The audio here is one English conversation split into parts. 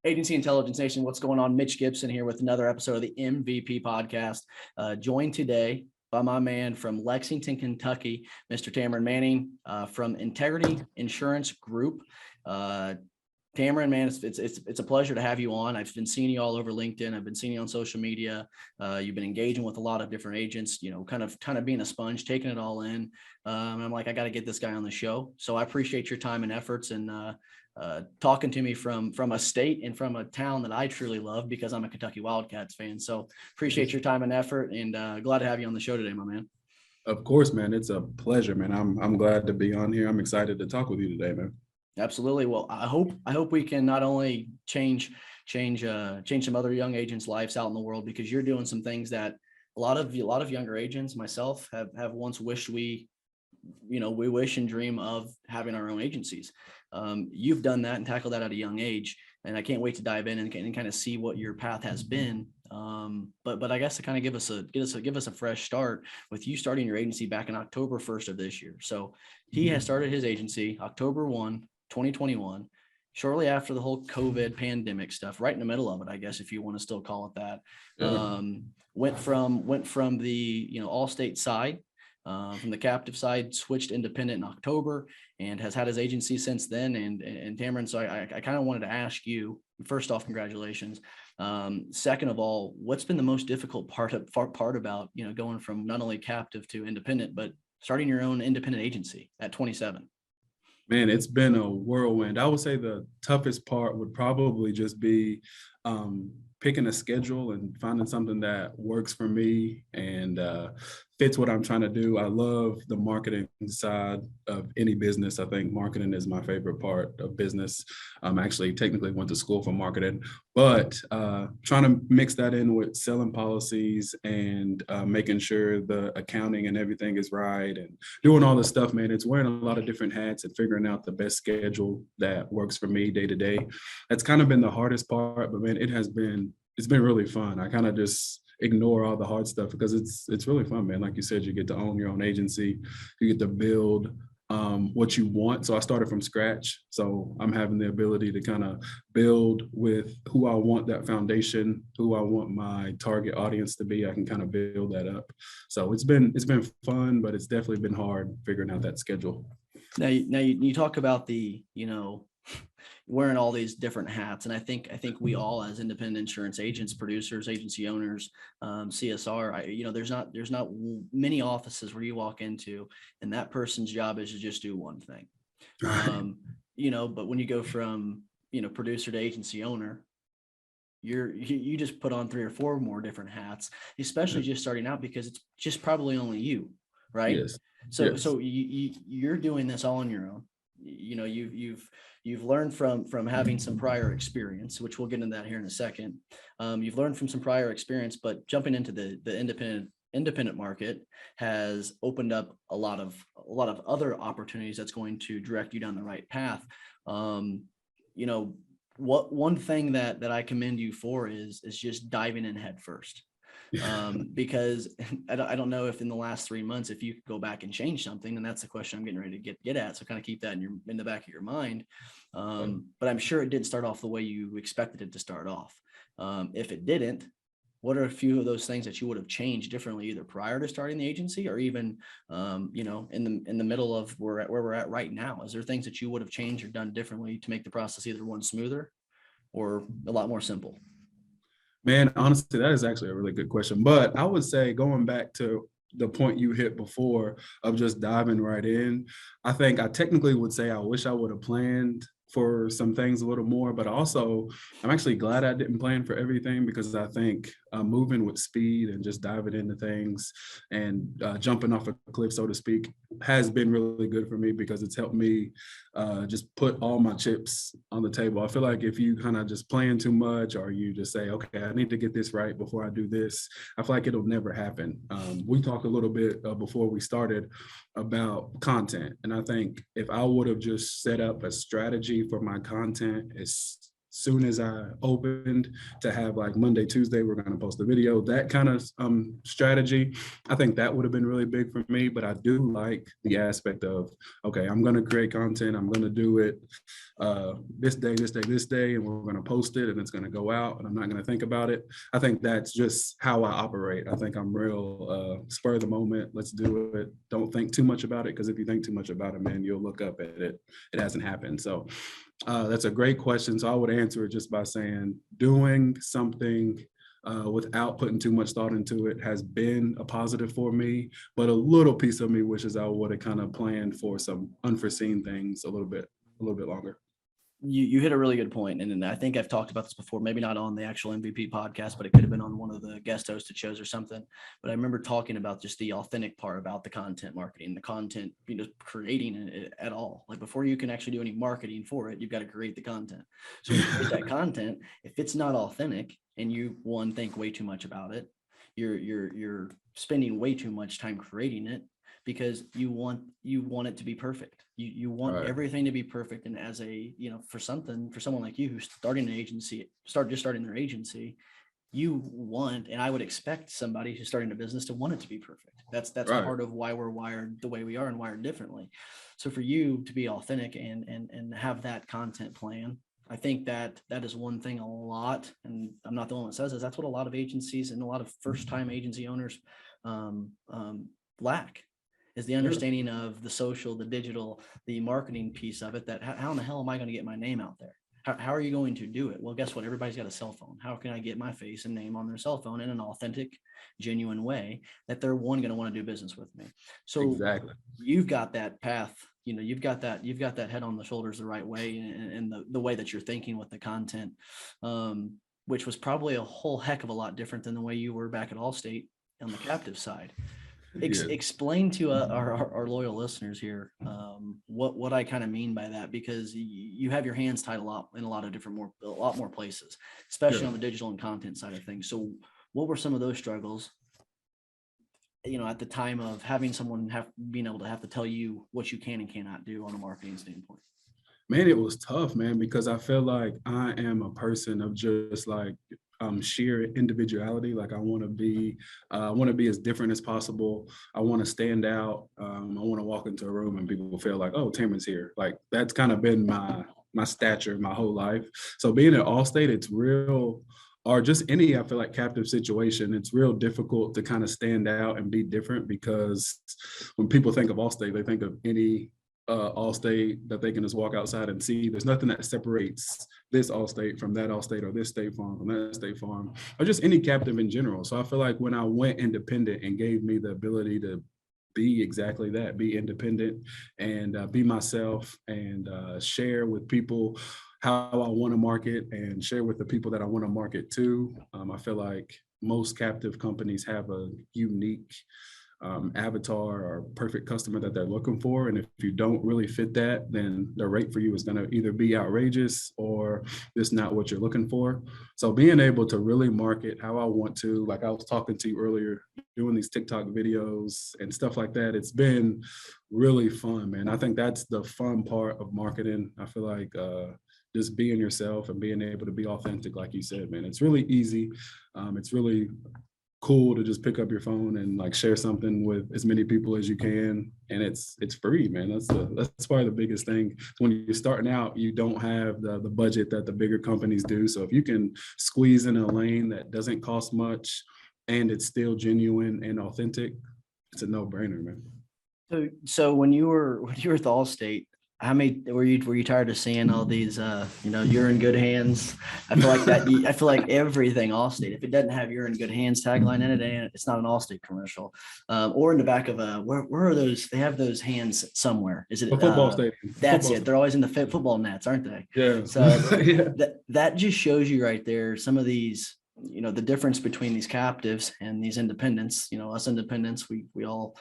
Agency Intelligence Nation, what's going on? Mitch Gibson here with another episode of the MVP podcast. Joined today by my man from Lexington, Kentucky, Mr. Tamron Manning from Integrity Insurance Group. Tamron, man, it's a pleasure to have you on. I've been seeing you all over LinkedIn. I've been seeing you on social media. You've been engaging with a lot of different agents, kind of being a sponge, taking it all in. And I'm like, I got to get this guy on the show. So I appreciate your time and efforts and talking to me from a state and from a town that I truly love because I'm a Kentucky Wildcats fan. So appreciate your time and effort, and glad to have you on the show today, my man. Of course, man. It's a pleasure, man. I'm glad to be on here. I'm excited to talk with you today, man. Absolutely. Well, I hope we can not only change some other young agents' lives out in the world, because you're doing some things that a lot of younger agents, myself, have once wished we wish and dream of having our own agencies. You've done that and tackled that at a young age, and I can't wait to dive in and kind of see what your path has been. But I guess to kind of give us a fresh start with you starting your agency back in October 1st of this year. So he has started his agency October 1, 2021, shortly after the whole COVID pandemic stuff, right in the middle of it, I guess, if you want to still call it that. Yeah. Went from the Allstate side, from the captive side, switched independent in October, and has had his agency since then. And Tamron, so I kind of wanted to ask you, first off, congratulations. Second of all, what's been the most difficult part about going from not only captive to independent, but starting your own independent agency at 27? Man, it's been a whirlwind. I would say the toughest part would probably just be picking a schedule and finding something that works for me and fits what I'm trying to do. I love the marketing side of any business. I think marketing is my favorite part of business. Actually technically went to school for marketing, but trying to mix that in with selling policies and making sure the accounting and everything is right and doing all this stuff, man. It's wearing a lot of different hats and figuring out the best schedule that works for me day to day. That's kind of been the hardest part, but man, it's been really fun. I kind of just ignore all the hard stuff because it's really fun, man. Like you said, you get to own your own agency, you get to build what you want. So I started from scratch. So I'm having the ability to kind of build with who I want that foundation, who I want my target audience to be. I can kind of build that up. So it's been fun, but it's definitely been hard figuring out that schedule. Now you talk about the, wearing all these different hats. And I think we all, as independent insurance agents, producers, agency owners, CSR, there's not many offices where you walk into and that person's job is to just do one thing. But when you go from, producer to agency owner, you just put on 3 or 4 more different hats, especially just starting out, because it's just probably only you, right? Yes. So Yes. so you're doing this all on your own. You've learned from having some prior experience, which we'll get into that here in a second. You've learned from some prior experience, but jumping into the independent market has opened up a lot of other opportunities that's going to direct you down the right path. What one thing that I commend you for is just diving in head first. Because I don't know if in the last 3 months, if you could go back and change something, and that's the question I'm getting ready to get at. So kind of keep that in the back of your mind. But I'm sure it didn't start off the way you expected it to start off. If it didn't, what are a few of those things that you would have changed differently, either prior to starting the agency or even, in the middle of where we're at right now? Is there things that you would have changed or done differently to make the process either one smoother or a lot more simple? Man, honestly, that is actually a really good question. But I would say, going back to the point you hit before of just diving right in, I think I technically would say I wish I would have planned for some things a little more, but also I'm actually glad I didn't plan for everything, because I think moving with speed and just diving into things and jumping off a cliff, so to speak, has been really good for me, because it's helped me just put all my chips on the table. I feel like if you kind of just plan too much, or you just say, okay, I need to get this right before I do this, I feel like it'll never happen. We talked a little bit before we started about content. And I think if I would have just set up a strategy for my content as soon as I opened to have like Monday, Tuesday, we're going to post a video, that kind of strategy. I think that would have been really big for me, but I do like the aspect of, okay, I'm going to create content. I'm going to do it this day, and we're going to post it and it's going to go out and I'm not going to think about it. I think that's just how I operate. I think I'm real spur of the moment. Let's do it. Don't think too much about it, because if you think too much about it, man, you'll look up at it. It hasn't happened. So that's a great question. So I would answer it just by saying doing something without putting too much thought into it has been a positive for me, but a little piece of me wishes I would have kind of planned for some unforeseen things a little bit longer. You hit a really good point. And I think I've talked about this before, maybe not on the actual MVP podcast, but it could have been on one of the guest hosted shows or something. But I remember talking about just the authentic part about the content marketing, the content, creating it at all. Like before you can actually do any marketing for it, you've got to create the content. So when you create that content, if it's not authentic and you think way too much about it, you're spending way too much time creating it, because you want it to be perfect. You want right. everything to be perfect. And as a, for someone like you who's starting an agency, starting their agency, you want, and I would expect somebody who's starting a business to want it to be perfect. That's right. Part of why we're wired the way we are and wired differently. So for you to be authentic and have that content plan, I think that is one thing a lot, and I'm not the one that says this, that's what a lot of agencies and a lot of first-time agency owners lack, is the understanding of the social, the digital, the marketing piece of it. That how in the hell am I going to get my name out there? How are you going to do it? Well, guess what? Everybody's got a cell phone. How can I get my face and name on their cell phone in an authentic, genuine way that they're going to want to do business with me? So exactly. You've got that path. You've got that head on the shoulders the right way, and the way that you're thinking with the content, which was probably a whole heck of a lot different than the way you were back at Allstate on the captive side. Explain to our loyal listeners here what I kind of mean by that, because you have your hands tied a lot more places, especially on the digital and content side of things. So what were some of those struggles, at the time of having someone being able to have to tell you what you can and cannot do on a marketing standpoint? Man, it was tough, man, because I feel like I am a person of just like sheer individuality. Like I want to be as different as possible. I want to stand out. I want to walk into a room and people feel like, oh, Tamron's here. Like that's kind of been my stature my whole life. So being at Allstate, it's real, or just any, I feel like, captive situation, it's real difficult to kind of stand out and be different, because when people think of Allstate, they think of any Allstate that they can just walk outside and see. There's nothing that separates this Allstate from that Allstate, or this State Farm from that State Farm, or just any captive in general. So I feel like when I went independent and gave me the ability to be exactly that, be independent and be myself, and share with people how I want to market and share with the people that I want to market to. I feel like most captive companies have a unique avatar or perfect customer that they're looking for. And if you don't really fit that, then the rate for you is going to either be outrageous or just not what you're looking for. So being able to really market how I want to, like I was talking to you earlier, doing these TikTok videos and stuff like that, it's been really fun, man. I think that's the fun part of marketing. I feel like just being yourself and being able to be authentic, like you said, man, it's really easy. It's really cool to just pick up your phone and like share something with as many people as you can, and it's free, man. That's probably the biggest thing. When you're starting out, you don't have the budget that the bigger companies do. So if you can squeeze in a lane that doesn't cost much and it's still genuine and authentic, it's a no-brainer, man. So when you were at the Allstate, how many were you tired of seeing all these you're in good hands? I feel like everything Allstate, if it doesn't have "you're in good hands" tagline in it, it's not an Allstate commercial. Or in the back of where are those? They have those hands somewhere. Is it a football stadium? That's it. They're always in the football nets, aren't they? Yeah. So that just shows you right there some of these, the difference between these captives and these independents. Us independents, we all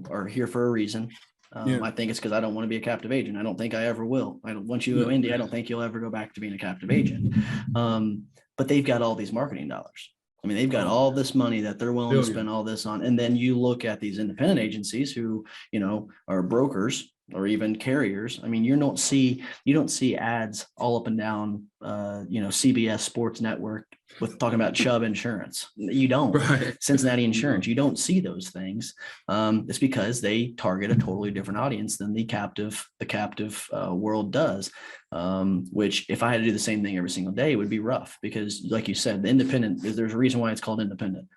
are here for a reason. I think it's because I don't want to be a captive agent. I don't think I ever will. Once you go indie, I don't think you'll ever go back to being a captive agent. But they've got all these marketing dollars. I mean, they've got all this money that they're willing to spend all this on. And then you look at these independent agencies who, are brokers or even carriers. I mean, you don't see ads all up and down, CBS Sports Network with talking about Chubb Insurance. You don't. Right. Cincinnati Insurance. You don't see those things. It's because they target a totally different audience than the captive world does. Which, if I had to do the same thing every single day, it would be rough, because, like you said, the independent, there's a reason why it's called independent,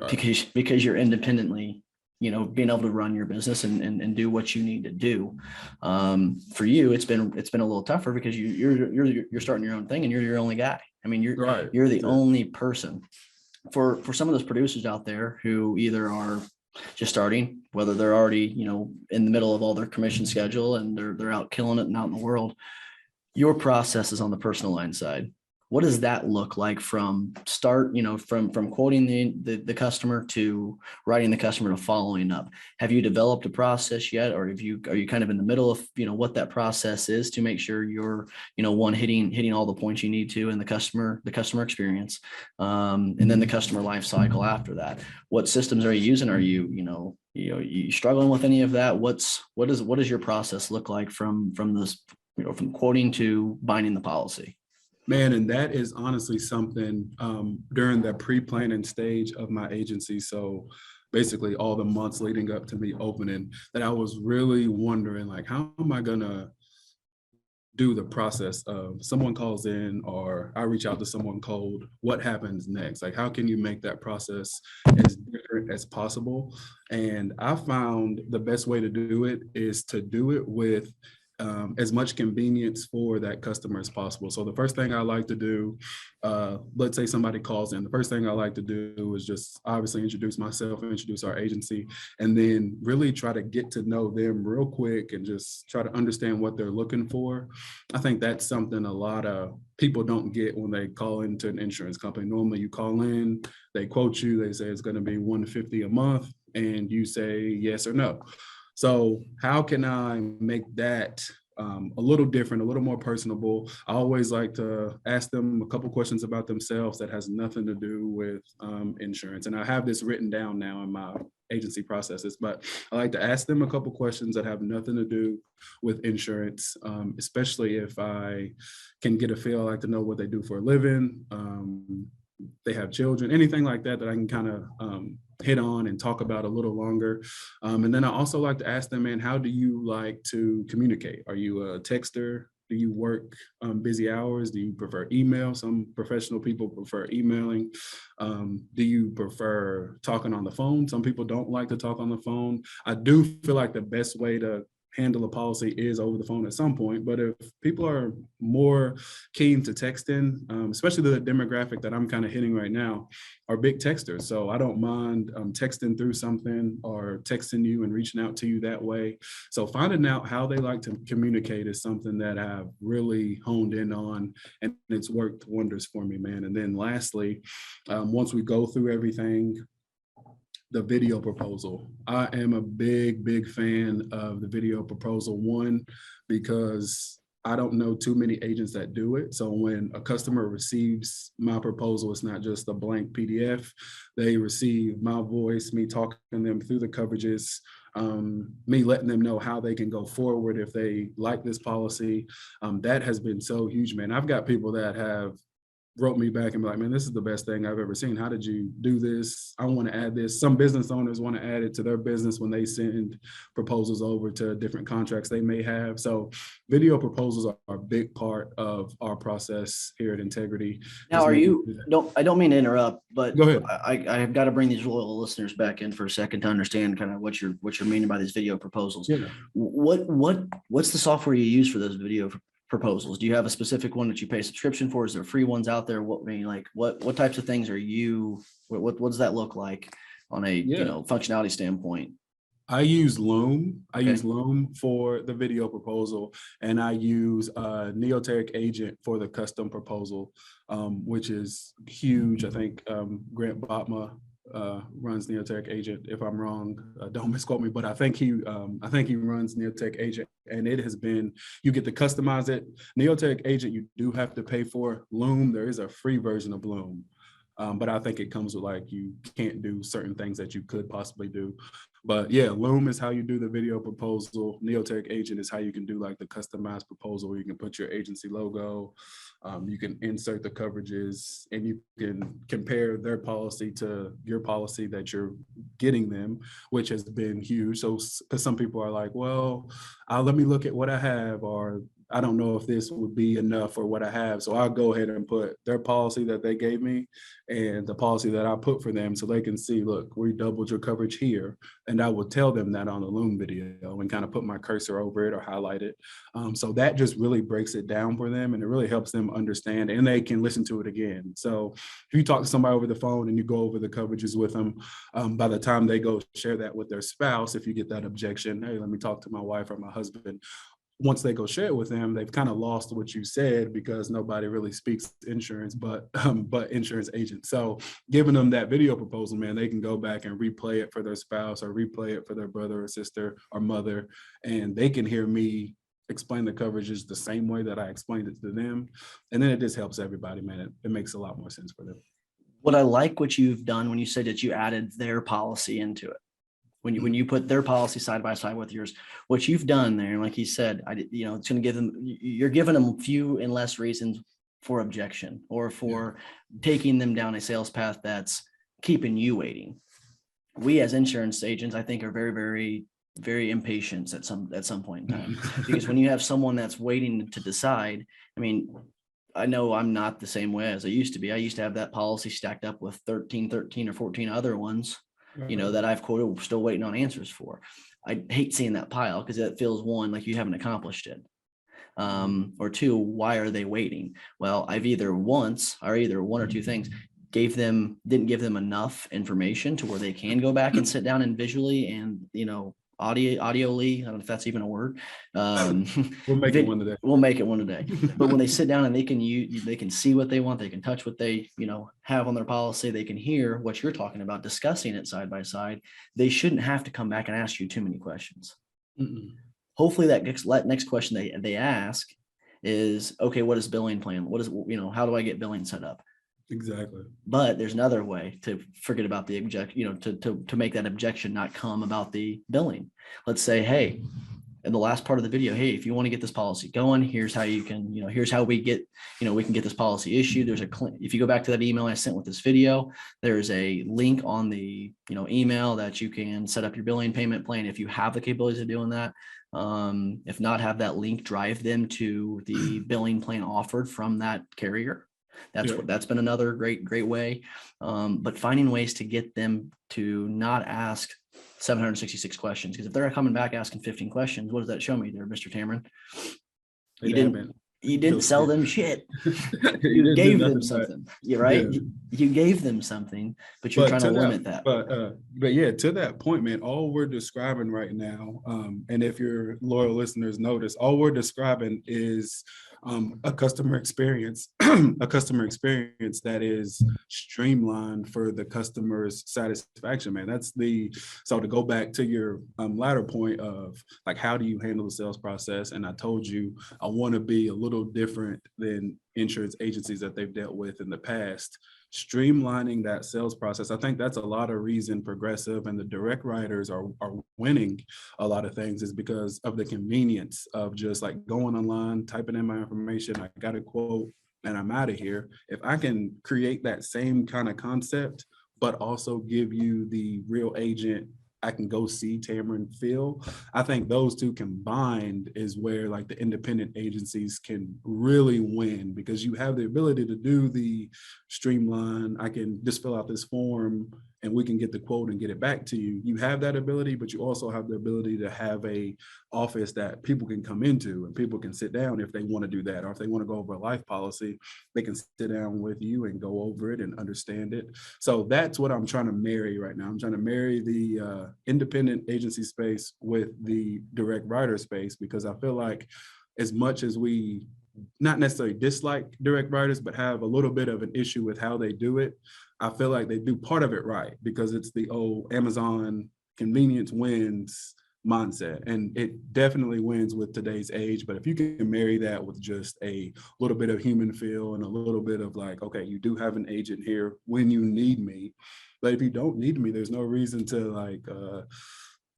Right. because you're independently, being able to run your business and do what you need to do. For you, it's been a little tougher, because you're starting your own thing, and you're your only guy. I mean, Right. you're the only person. For some of those producers out there who either are just starting, whether they're already, in the middle of all their commission schedule and they're out killing it and out in the world, your process is on the personal line side. What does that look like from start, from quoting the customer to writing the customer to following up? Have you developed a process yet? Or are you kind of in the middle of, what that process is to make sure you're, one, hitting all the points you need to in the customer experience, and then the customer life cycle after that? What systems are you using? Are you struggling with any of that? What does your process look like from this, from quoting to binding the policy? Man, and that is honestly something during the pre-planning stage of my agency. So basically all the months leading up to me opening, that I was really wondering, like, how am I gonna do the process of someone calls in or I reach out to someone cold? What happens next? Like, how can you make that process as different as possible? And I found the best way to do it is to do it with as much convenience for that customer as possible. So the first thing I like to do, let's say somebody calls in, the first thing I like to do is just obviously introduce myself, introduce our agency, and then really try to get to know them real quick and just try to understand what they're looking for. I think that's something a lot of people don't get when they call into an insurance company. Normally you call in, they quote you, they say it's going to be $150 a month, and you say yes or no. So how can I make that a little different, a little more personable? I always like to ask them a couple questions about themselves that has nothing to do with insurance. And I have this written down now in my agency processes, but I like to ask them a couple questions that have nothing to do with insurance, especially if I can get a feel. I like to know what they do for a living. They have children, anything like that, that I can kind of hit on and talk about a little longer. And then I also like to ask them, man, how do you like to communicate? Are you a texter? Do you work busy hours? Do you prefer email? Some professional people prefer emailing. Do you prefer talking on the phone? Some people don't like to talk on the phone. I do feel like the best way to handle a policy is over the phone at some point. But if people are more keen to texting, especially the demographic that I'm kind of hitting right now, are big texters. So I don't mind texting through something or texting you and reaching out to you that way. So finding out how they like to communicate is something that I've really honed in on, and it's worked wonders for me, man. And then lastly, once we go through everything, the video proposal. I am a big fan of the video proposal. One, because I don't know too many agents that do it. So when a customer receives my proposal, it's not just a blank PDF. They receive my voice, me talking them through the coverages, me letting them know how they can go forward if they like this policy. That has been so huge, man. I've got people that have wrote me back and be like, man, this is the best thing I've ever seen. How did you do this? I want to add this. Some business owners want to add it to their business when they send proposals over to different contracts they may have. So video proposals are a big part of our process here at Integrity. Now, I don't mean to interrupt, but Go ahead. I have got to bring these loyal listeners back in for a second to understand kind of what you're meaning by these video proposals. Yeah. What's the software you use for those video proposals? Do you have a specific one that you pay subscription for? Is there free ones out there? What types of things are you, what does that look like on a, functionality standpoint? I use Loom. I Okay. use Loom for the video proposal, and I use Neoteric Agent for the custom proposal, which is huge. I think Grant Botma runs Neoteric Agent. If I'm wrong, don't misquote me, but I think he runs Neoteric Agent, and it has been, you get to customize it. Neoteric Agent, you do have to pay for. Loom, there is a free version of Loom. But I think it comes with like, you can't do certain things that you could possibly do. But yeah, Loom is how you do the video proposal. Neotech Agent is how you can do like the customized proposal where you can put your agency logo. You can insert the coverages, and you can compare their policy to your policy that you're getting them, which has been huge. So, because some people are like, well, let me look at what I have, or I don't know if this would be enough for what I have. So I'll go ahead and put their policy that they gave me and the policy that I put for them, so they can see, look, we doubled your coverage here. And I will tell them that on the Loom video and kind of put my cursor over it or highlight it. So that just really breaks it down for them, and it really helps them understand, and they can listen to it again. So if you talk to somebody over the phone and you go over the coverages with them, by the time they go share that with their spouse, if you get that objection, hey, let me talk to my wife or my husband, once they go share it with them, they've kind of lost what you said, because nobody really speaks insurance but insurance agents. So giving them that video proposal, man, they can go back and replay it for their spouse or replay it for their brother or sister or mother, and they can hear me explain the coverages the same way that I explained it to them. And then it just helps everybody, man. It makes a lot more sense for them. What I like what you've done when you said that you added their policy into it. When you put their policy side by side with yours, what you've done there, and like you said, it's going to give them, you're giving them few and less reasons for objection or for taking them down a sales path that's keeping you waiting. We as insurance agents, I think, are very, very, very impatient at some point in time, because when you have someone that's waiting to decide, I mean, I know I'm not the same way as I used to be. I used to have that policy stacked up with 13 or 14 other ones, that I've quoted, still waiting on answers for. I hate seeing that pile, because it feels, one, like you haven't accomplished it. Or two, why are they waiting? Well, I've either one or two things, didn't give them enough information to where they can go back and sit down and visually and, audioly, I don't know if that's even a word. We'll make it one today. We'll make it one today. But when they sit down and they can see what they want, they can touch what they, have on their policy, they can hear what you're talking about, discussing it side by side. They shouldn't have to come back and ask you too many questions. Hopefully that next question they ask is, okay, what is billing plan? What is, how do I get billing set up? Exactly. But there's another way to forget about the to make that objection not come about the billing. Let's say, hey, in the last part of the video, hey, if you want to get this policy going, here's how you can, here's how we get, we can get this policy issued. If you go back to that email I sent with this video, there's a link on the, email that you can set up your billing payment plan if you have the capabilities of doing that. If not, have that link drive them to the billing plan offered from that carrier. That's been another great way. But finding ways to get them to not ask 766 questions, because if they're coming back asking 15 questions, what does that show me there, Mr. Tamron? You didn't sell them shit. You gave them something. You're right. Yeah. You gave them something, but you're trying to limit that. But yeah, to that point, man, all we're describing right now, and if your loyal listeners notice, all we're describing is a customer experience, that is streamlined for the customer's satisfaction, man. So to go back to your latter point of like, how do you handle the sales process? And I told you, I want to be a little different than insurance agencies that they've dealt with in the past. Streamlining that sales process, I think that's a lot of reason Progressive and the direct writers are winning a lot of things, is because of the convenience of just like going online, typing in my information, I got a quote, and I'm out of here. If I can create that same kind of concept, but also give you the real agent I can go see Tamron feel, I think those two combined is where like the independent agencies can really win, because you have the ability to do the streamline, I can just fill out this form and we can get the quote and get it back to you. You have that ability, but you also have the ability to have a office that people can come into and people can sit down if they want to do that, or if they want to go over a life policy, they can sit down with you and go over it and understand it. So that's what I'm trying to marry right now. I'm trying to marry the independent agency space with the direct writer space, because I feel like as much as we not necessarily dislike direct writers, but have a little bit of an issue with how they do it, I feel like they do part of it right, because it's the old Amazon convenience wins, mindset. And it definitely wins with today's age. But if you can marry that with just a little bit of human feel and a little bit of like, okay, you do have an agent here when you need me. But if you don't need me, there's no reason to like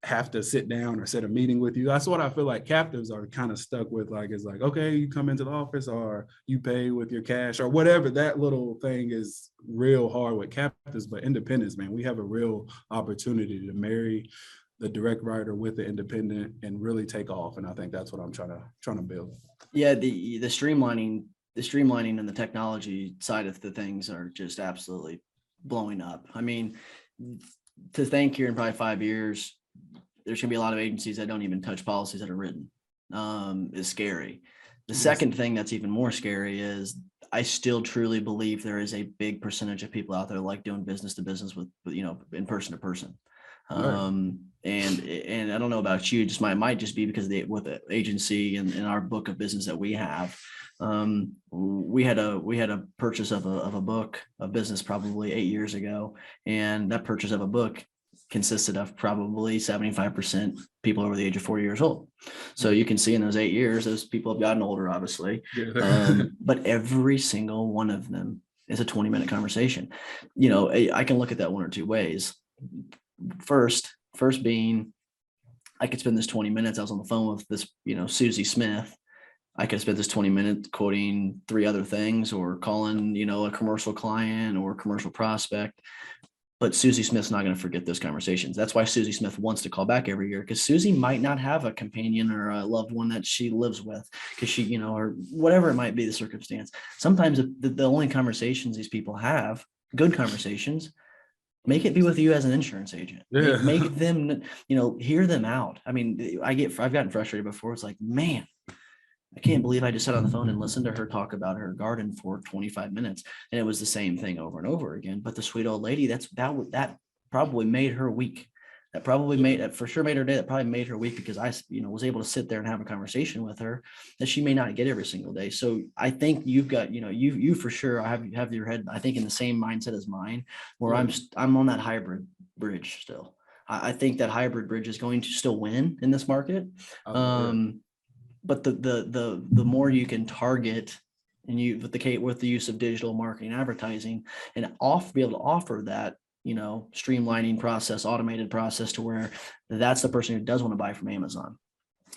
have to sit down or set a meeting with you. That's what I feel like captives are kind of stuck with. Like, it's like, okay, you come into the office or you pay with your cash or whatever. That little thing is real hard with captives, but independents, man, we have a real opportunity to marry the direct writer with the independent and really take off. And I think that's what I'm trying to build. Yeah, the streamlining and the technology side of the things are just absolutely blowing up. I mean, to think here in probably 5 years, there's gonna be a lot of agencies that don't even touch policies that are written. Is scary. The second thing that's even more scary is I still truly believe there is a big percentage of people out there like doing business to business with in person to person. And I don't know about you, just might just be because with the agency and our book of business that we have, we had a purchase of a book of business probably 8 years ago, and that purchase of a book consisted of probably 75% people over the age of 40 years old. So you can see in those 8 years, those people have gotten older, obviously, but every single one of them is a 20-minute conversation. I can look at that one or two ways. First being, I could spend this 20 minutes. I was on the phone with this, Susie Smith. I could spend this 20 minutes quoting 3 other things or calling, a commercial client or commercial prospect. But Susie Smith's not going to forget those conversations. That's why Susie Smith wants to call back every year, because Susie might not have a companion or a loved one that she lives with, because she, or whatever it might be the circumstance. Sometimes the only conversations these people have, good conversations, make it be with you as an insurance agent. Yeah. Make them, hear them out. I mean, I've gotten frustrated before. It's like, man, I can't believe I just sat on the phone and listened to her talk about her garden for 25 minutes. And it was the same thing over and over again. But the sweet old lady, that probably made her week. That for sure made her day. That probably made her week, because I, was able to sit there and have a conversation with her that she may not get every single day. So I think you've got, you for sure have your head, I think, in the same mindset as mine, where I'm on that hybrid bridge still. I think that hybrid bridge is going to still win in this market. But the more you can target, and with the use of digital marketing, advertising, and be able to offer that, streamlining process, automated process, to where that's the person who does want to buy from Amazon.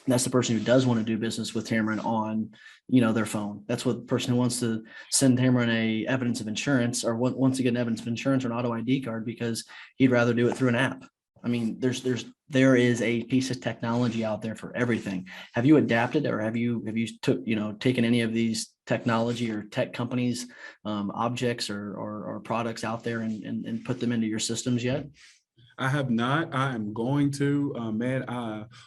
That's the person who does want to do business with Tamron on, their phone. That's what the person who wants to send Tamron a evidence of insurance, or wants to get an evidence of insurance or an auto ID card, because he'd rather do it through an app. I mean, there is a piece of technology out there for everything. Have you adapted, or have you taken any of these technology or tech companies, objects or products out there and put them into your systems yet? I have not. I am going to,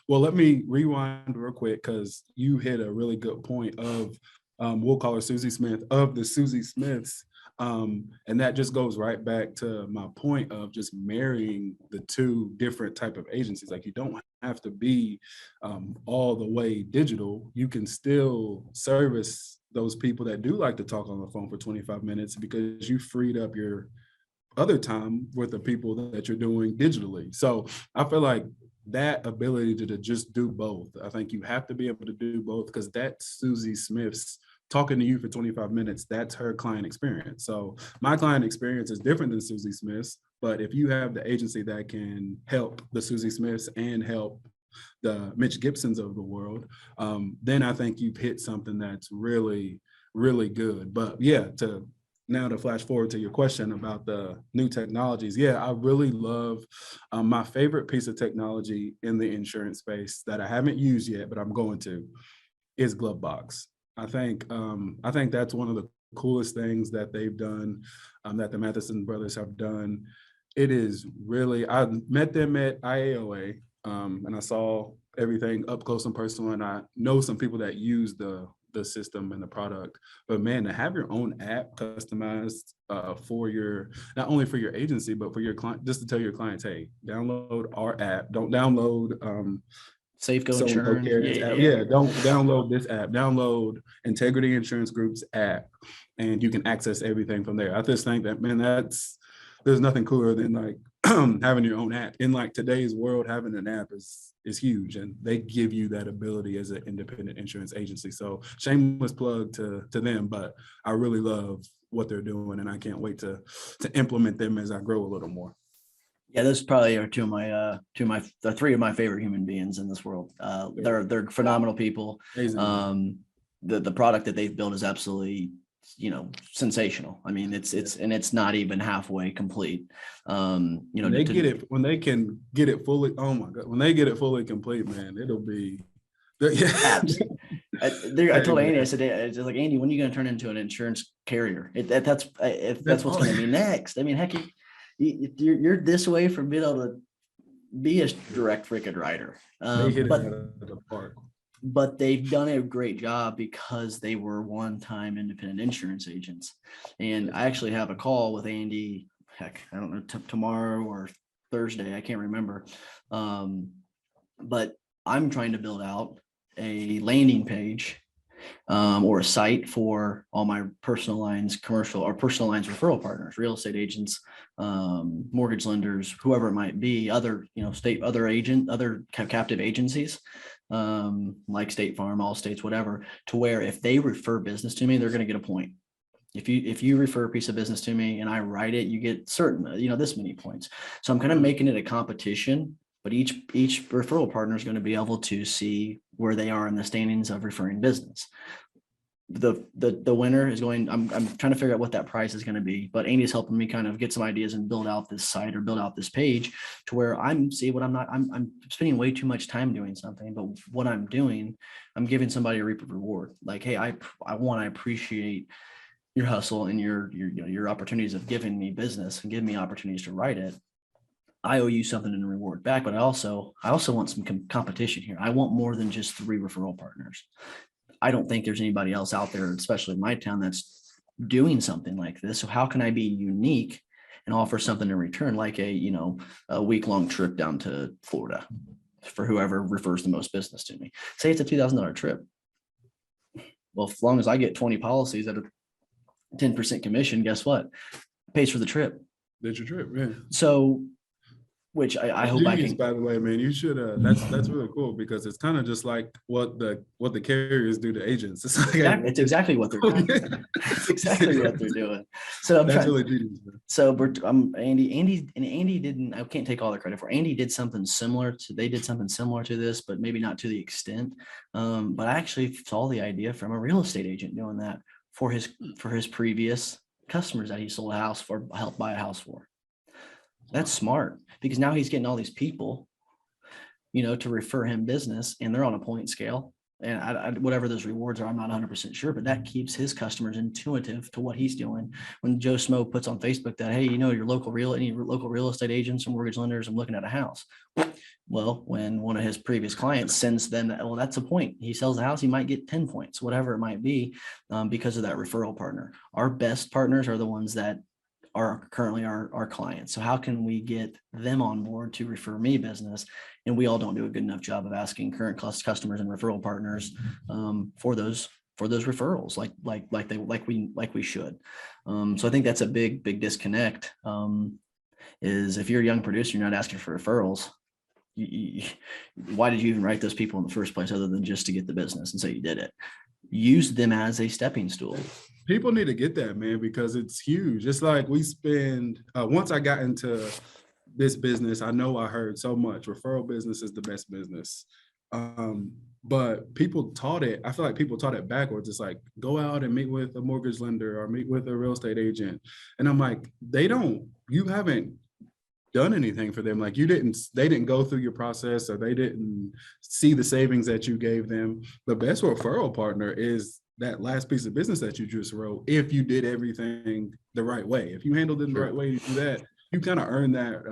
well, let me rewind real quick, because you hit a really good point of, we'll call her Susie Smith, of the Susie Smiths. And that just goes right back to my point of just marrying the two different type of agencies. Like, you don't have to be all the way digital. You can still service those people that do like to talk on the phone for 25 minutes, because you freed up your other time with the people that you're doing digitally. So I feel like that ability to just do both, I think you have to be able to do both, because that's Susie Smith's talking to you for 25 minutes. That's her client experience. So my client experience is different than Susie Smith's, but if you have the agency that can help the Susie Smiths and help the Mitch Gibsons of the world, then I think you've hit something that's really, really good. But yeah, to flash forward to your question about the new technologies. Yeah, I really love, my favorite piece of technology in the insurance space that I haven't used yet, but I'm going to, is Glovebox. I think that's one of the coolest things that they've done, that the Matheson brothers have done. It is really, I met them at IAOA, and I saw everything up close and personal, and I know some people that use the system and the product. But man, to have your own app customized for your, not only for your agency, but for your client, just to tell your clients, hey, download our app. Don't download Safeco Insurance. Don't download this app. Download Integrity Insurance Group's app, and you can access everything from there. I just think that, man, there's nothing cooler than like having your own app. In like today's world, having an app is huge, and they give you that ability as an independent insurance agency. So shameless plug to them, but I really love what they're doing, and I can't wait to implement them as I grow a little more. Yeah, those probably are the three of my favorite human beings in this world. They're phenomenal people. Amazing. The product that they've built is absolutely, sensational. I mean, it's not even halfway complete. When they can get it fully. Oh my God, when they get it fully complete, man, it'll be. Yeah. I told Andy, I said, it's like, Andy, when are you going to turn into an insurance carrier? That's what's going to be next. I mean, heck, you're this way from being able to be a direct freaking writer. They hit it out of the park. But they've done a great job because they were one-time independent insurance agents. And I actually have a call with Andy, heck, I don't know, tomorrow or Thursday, I can't remember. But I'm trying to build out a landing page or a site for all my personal lines, commercial or personal lines referral partners, real estate agents, mortgage lenders, whoever it might be, other captive agencies, like State Farm, all states, whatever, to where if they refer business to me, they're going to get a point. If you refer a piece of business to me and I write it, you get certain, this many points. So I'm kind of making it a competition, but each referral partner is going to be able to see where they are in the standings of referring business. The winner is going, I'm trying to figure out what that price is going to be, but Andy's helping me kind of get some ideas and build out this site or build out this page to where I'm spending way too much time doing something, but what I'm doing, I'm giving somebody a reward. Like, hey, I appreciate your hustle and your opportunities of giving me business and giving me opportunities to write it. I owe you something in reward back, but I also want some competition here. I want more than just 3 referral partners. I don't think there's anybody else out there, especially in my town, that's doing something like this. So how can I be unique and offer something in return, like a week-long trip down to Florida for whoever refers the most business to me? Say it's a $2,000 trip. Well, as long as I get 20 policies at a 10% commission, guess what? It pays for the trip. That's your trip, yeah. So, which I hope I can. By the way, man, you should. That's really cool because it's kind of just like what the carriers do to agents. It's like it's exactly what they're doing. It's exactly what they're doing. So I'm that's really genius, man. So Andy didn't. I can't take all the credit for. Andy did something similar to. They did something similar to this, but maybe not to the extent. But I actually saw the idea from a real estate agent doing that for his previous customers that he sold a house for, helped buy a house for. That's smart because now he's getting all these people, to refer him business, and they're on a point scale. And I whatever those rewards are, I'm not 100% sure, but that keeps his customers intuitive to what he's doing. When Joe Smo puts on Facebook that, hey, your local real estate agents or mortgage lenders, I'm looking at a house. Well, when one of his previous clients sends them that, well, that's a point. He sells the house, he might get 10 points, whatever it might be, because of that referral partner. Our best partners are the ones that are currently our clients. So how can we get them on board to refer me business? And we all don't do a good enough job of asking current customers and referral partners for those referrals like we should. So I think that's a big disconnect. Is if you're a young producer, you're not asking for referrals. Why did you even write those people in the first place other than just to get the business and say you did it? Use them as a stepping stool. People need to get that, man, because it's huge. It's like we spend, once I got into this business, I know I heard so much, referral business is the best business. But people taught it, I feel like people taught it backwards. It's like, go out and meet with a mortgage lender or meet with a real estate agent. And I'm like, you haven't done anything for them. Like they didn't go through your process, or they didn't see the savings that you gave them. The best referral partner is that last piece of business that you just wrote. If you did everything the right way, if you handled it the right way, you do that, you kind of earn that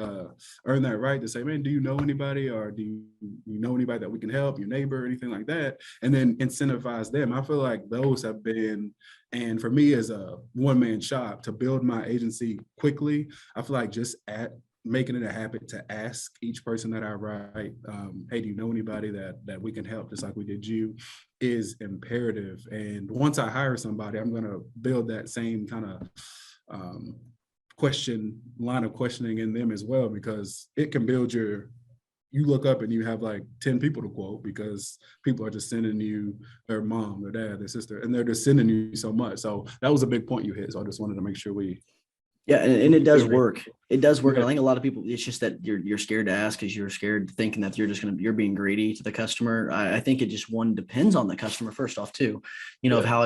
right to say, man, do you know anybody, or do you know anybody that we can help, your neighbor or anything like that, and then incentivize them. I feel like those have been, and for me as a one-man shop, to build my agency quickly, I feel like just making it a habit to ask each person that I write, hey, do you know anybody that we can help, just like we did you, is imperative. And once I hire somebody, I'm going to build that same kind of line of questioning in them as well, because it can build you look up and you have like 10 people to quote because people are just sending you their mom, their dad, their sister, and they're just sending you so much. So that was a big point you hit. So I just wanted to make sure Yeah, and it does work. It does work. Yeah. And I think a lot of people, it's just that you're scared to ask because you're scared thinking that you're being greedy to the customer. I think it just depends on the customer first off too, of how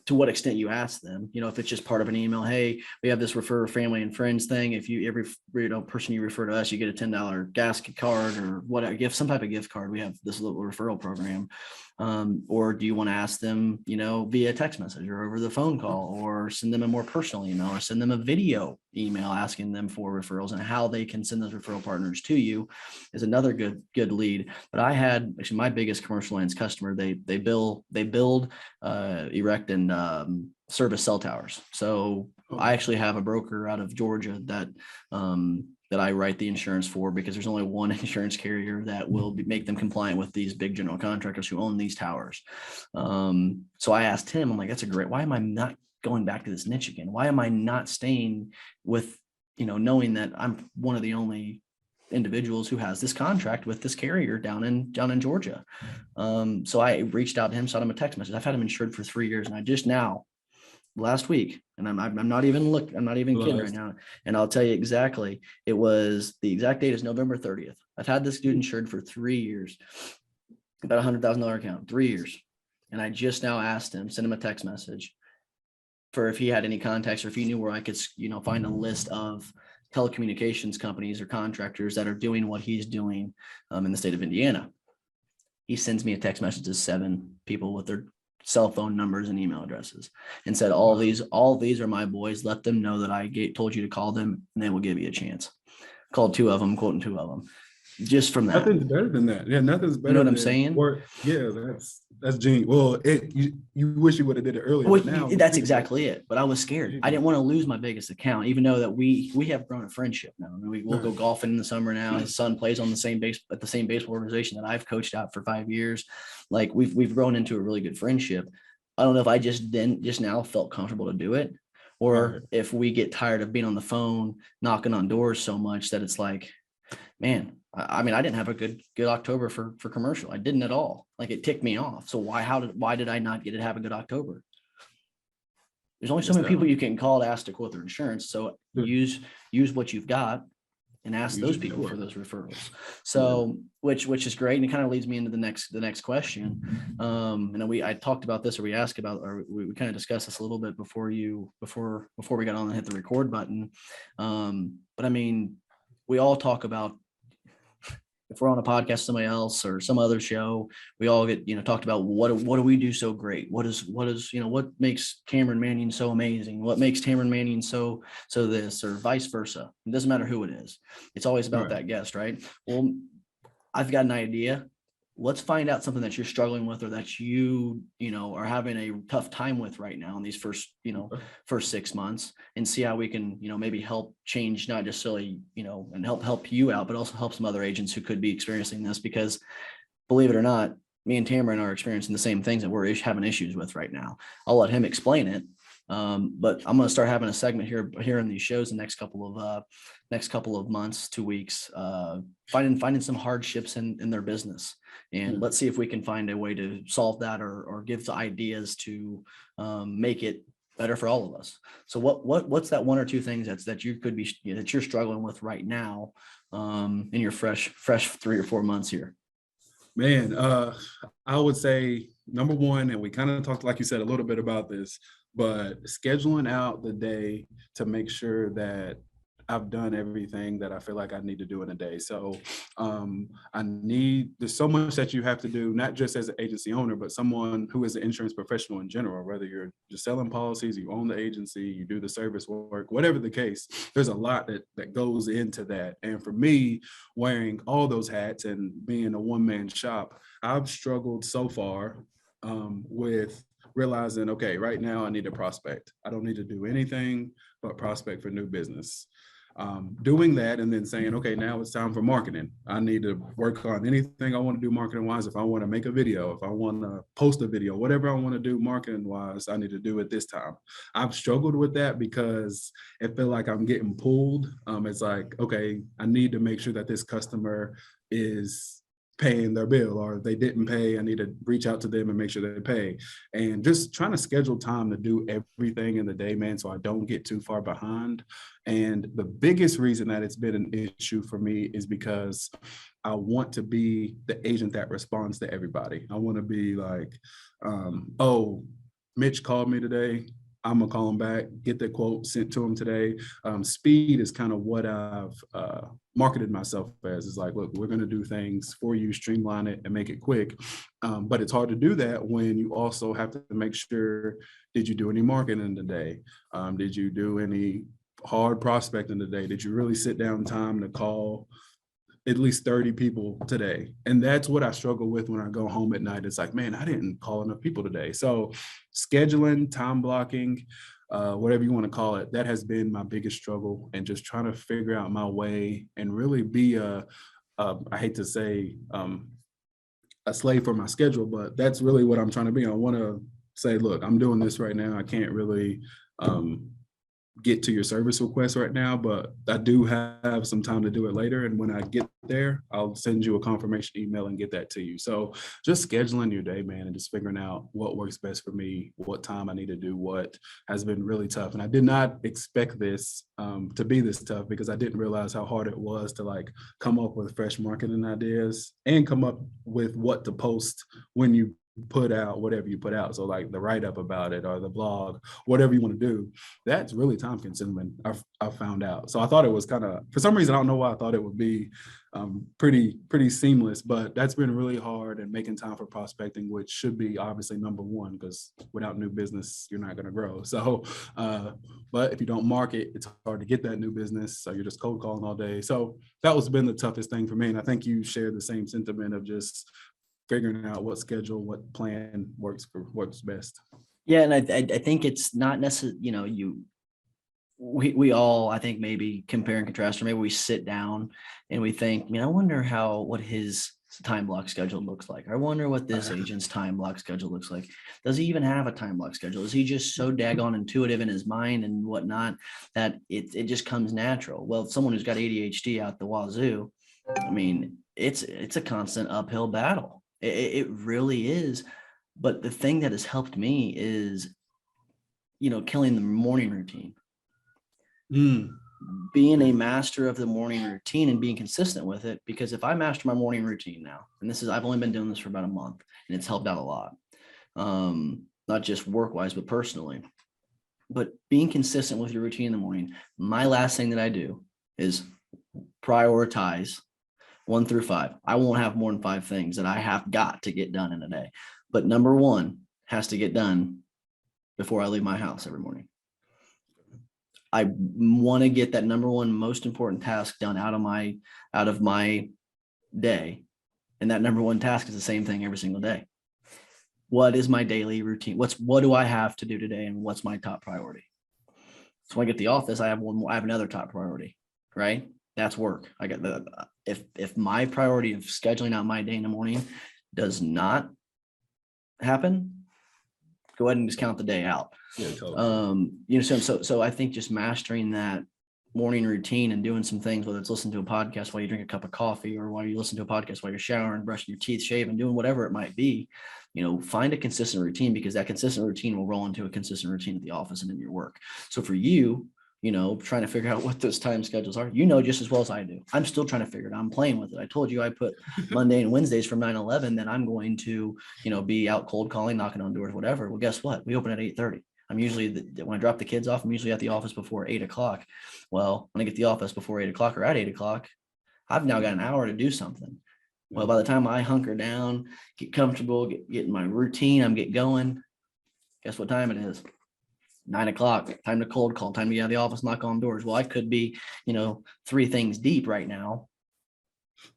to what extent you ask them, if it's just part of an email, hey, we have this refer family and friends thing. If every person you refer to us, you get a $10 gas card or whatever, some type of gift card. We have this little referral program. Or do you want to ask them, via text message or over the phone call, or send them a more personal email, or send them a video email asking them for referrals, and how they can send those referral partners to you is another good lead. But I had actually my biggest commercial lines customer, they build, erect and service cell towers. So I actually have a broker out of Georgia that I write the insurance for, because there's only one insurance carrier that will make them compliant with these big general contractors who own these towers. So I asked him, I'm like, why am I not going back to this niche again? Why am I not staying with, knowing that I'm one of the only individuals who has this contract with this carrier down in Georgia. So I reached out to him, sent him a text message. I've had him insured for 3 years, and I just now last week, and I'm not even kidding right now. And I'll tell you exactly, it was the exact date is November 30th. I've had this dude insured for 3 years, about $100,000 account, 3 years. And I just now asked him, sent him a text message for if he had any contacts or if he knew where I could, find a list of telecommunications companies or contractors that are doing what he's doing in the state of Indiana. He sends me a text message to 7 people with their cell phone numbers and email addresses, and said, all these are my boys. Let them know that I told you to call them, and they will give you a chance. Called 2 of them, quoting 2 of them. Just from that. Nothing's better than that. Yeah, nothing's better. You know what I'm saying? Yeah, that's genius. Well, you wish you would have did it earlier. Well, now that's exactly it. But I was scared. I didn't want to lose my biggest account, even though that we have grown a friendship now. I mean, we'll go golfing in the summer now. His son plays on the same baseball organization that I've coached out for 5 years. Like we've grown into a really good friendship. I don't know if I just now felt comfortable to do it, or if we get tired of being on the phone, knocking on doors so much that it's like, man, I mean, I didn't have a good October for commercial. I didn't at all. Like, it ticked me off. So why did I not get to have a good October? There's only so many people you can call to ask to quote their insurance. So use what you've got and ask those people for those referrals. So which is great. And it kind of leads me into the next question. I talked about this, or we asked about, or we kind of discussed this a little bit before we got on and hit the record button. But I mean, we all talk about, if we're on a podcast, somebody else or some other show, we all get, talked about what do we do so great? What makes Tamron Manning so amazing? What makes Tamron Manning so this, or vice versa? It doesn't matter who it is. It's always about that guest, right? Well, I've got an idea. Let's find out something that you're struggling with, or that you are having a tough time with right now in these first 6 months, and see how we can, maybe help change, not just silly, and help you out, but also help some other agents who could be experiencing this, because believe it or not, me and Tamron are experiencing the same things that we're having issues with right now. I'll let him explain it. But I'm going to start having a segment here in these shows the next couple of months, 2 weeks, finding some hardships in their business. And let's see if we can find a way to solve that, or give the ideas to make it better for all of us. So what's that 1 or 2 things that you could be, that you're struggling with right now in your fresh 3 or 4 months here? Man, I would say number 1, and we kind of talked, like you said, a little bit about this, but scheduling out the day to make sure that I've done everything that I feel like I need to do in a day. So there's so much that you have to do, not just as an agency owner, but someone who is an insurance professional in general, whether you're just selling policies, you own the agency, you do the service work, whatever the case, there's a lot that goes into that. And for me, wearing all those hats and being a one-man shop, I've struggled so far with realizing, okay, right now I need to prospect. I don't need to do anything but prospect for new business. doing that and then saying, okay, now it's time for marketing. I need to work on anything I want to do marketing wise. If I want to make a video, if I want to post a video, whatever I want to do marketing wise, I need to do it this time. I've struggled with that because it feel like I'm getting pulled. It's like, okay, I need to make sure that this customer is paying their bill, or if they didn't pay, I need to reach out to them and make sure they pay. And just trying to schedule time to do everything in the day, man, so I don't get too far behind. And the biggest reason that it's been an issue for me is because I want to be the agent that responds to everybody. I want to be like, oh, Mitch called me today, I'm gonna call him back, get the quote sent to him today. Speed is kind of what I've marketed myself as. It's like, look, we're gonna do things for you, streamline it and make it quick. But it's hard to do that when you also have to make sure, did you do any marketing today? Did you do any hard prospecting today? Did you really sit down time to call at least 30 people today? And that's what I struggle with when I go home at night. It's like, man, I didn't call enough people today. So scheduling, time blocking, whatever you want to call it, that has been my biggest struggle, and just trying to figure out my way and really be I hate to say a slave for my schedule, but that's really what I'm trying to be. I want to say, look, I'm doing this right now. I can't really get to your service request right now, but I do have some time to do it later. And when I get there, I'll send you a confirmation email and get that to you. So just scheduling your day, man, and just figuring out what works best for me, what time I need to do what, has been really tough. And I did not expect this to be this tough, because I didn't realize how hard it was to like come up with fresh marketing ideas and come up with what to post when you put out whatever you put out. So like the write-up about it or the blog, whatever you want to do, that's really time consuming, I've found out. So I thought it was kind of, for some reason, I don't know why I thought it would be pretty seamless, but that's been really hard. And making time for prospecting, which should be obviously number one, because without new business, you're not going to grow. So, but if you don't market, it's hard to get that new business. So you're just cold calling all day. So that was been the toughest thing for me. And I think you share the same sentiment of just figuring out what schedule, what plan works best. Yeah, and I think it's not necessarily, we all, I think, maybe compare and contrast, or maybe we sit down and we think, I wonder what his time block schedule looks like. I wonder what this agent's time block schedule looks like. Does he even have a time block schedule? Is he just so daggone intuitive in his mind and whatnot that it just comes natural? Well, someone who's got ADHD out the wazoo, it's a constant uphill battle. It really is. But the thing that has helped me is, killing the morning routine. Being a master of the morning routine and being consistent with it. Because if I master my morning routine now, and I've only been doing this for about a month, and it's helped out a lot. Not just work-wise, but personally. But being consistent with your routine in the morning, my last thing that I do is prioritize 1 through 5. I won't have more than 5 things that I have got to get done in a day. But number 1 has to get done before I leave my house every morning. I want to get that number 1 most important task done out of my day. And that number 1 task is the same thing every single day. What is my daily routine? What do I have to do today, and what's my top priority? So when I get to the office, I have another top priority, right? That's work. I got if my priority of scheduling out my day in the morning does not happen, go ahead and just count the day out. Yeah, totally. So I think just mastering that morning routine and doing some things, whether it's listening to a podcast while you drink a cup of coffee, or while you listen to a podcast while you're showering, brushing your teeth, shaving, doing whatever it might be, find a consistent routine, because that consistent routine will roll into a consistent routine at the office and in your work. So for you, trying to figure out what those time schedules are, just as well as I do. I'm still trying to figure it out. I'm playing with it. I told you I put Monday and Wednesdays from 9/11, then I'm going to, be out cold calling, knocking on doors, whatever. Well, guess what? We open at 8:30. I'm usually, when I drop the kids off, I'm usually at the office before 8 o'clock. Well, when I get to the office before 8 o'clock or at 8 o'clock, I've now got an hour to do something. Well, by the time I hunker down, get comfortable, get in my routine, I'm get going, guess what time it is? 9 o'clock, time to cold call, time to get out of the office, knock on doors. Well, I could be, 3 things deep right now.